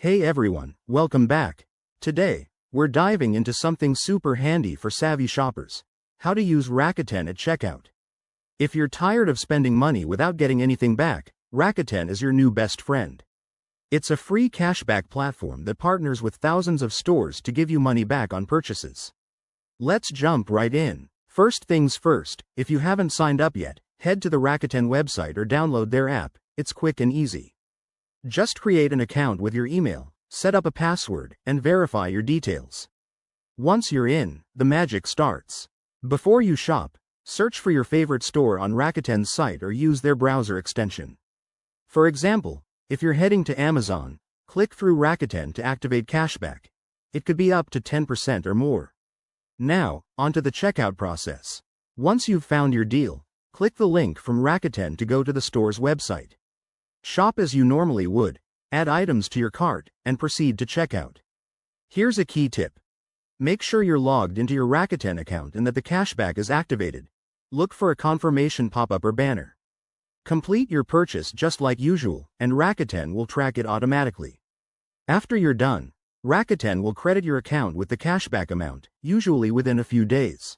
Hey everyone, welcome back. Today, we're diving into something super handy for savvy shoppers: how to use Rakuten at checkout. If you're tired of spending money without getting anything back, Rakuten is your new best friend. It's a free cashback platform that partners with thousands of stores to give you money back on purchases. Let's jump right in. First things first, if you haven't signed up yet, head to the Rakuten website or download their app. It's quick and easy. Just create an account with your email, set up a password, and verify your details. Once you're in, the magic starts. Before you shop, search for your favorite store on Rakuten's site or use their browser extension. For example, if you're heading to Amazon, click through Rakuten to activate cashback. It could be up to 10% or more. Now, onto the checkout process. Once you've found your deal, click the link from Rakuten to go to the store's website. Shop as you normally would, add items to your cart, and proceed to checkout. Here's a key tip. Make sure you're logged into your Rakuten account and that the cashback is activated. Look for a confirmation pop-up or banner. Complete your purchase just like usual, and Rakuten will track it automatically. After you're done, Rakuten will credit your account with the cashback amount, usually within a few days.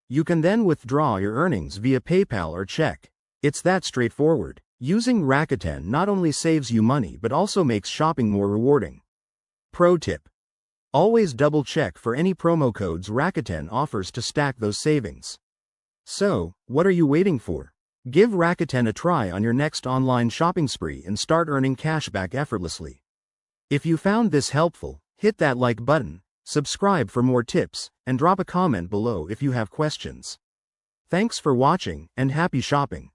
You can then withdraw your earnings via PayPal or check. It's that straightforward. Using Rakuten not only saves you money but also makes shopping more rewarding. Pro tip: always double-check for any promo codes Rakuten offers to stack those savings. So, what are you waiting for? Give Rakuten a try on your next online shopping spree and start earning cash back effortlessly. If you found this helpful, hit that like button, subscribe for more tips, and drop a comment below if you have questions. Thanks for watching, and happy shopping.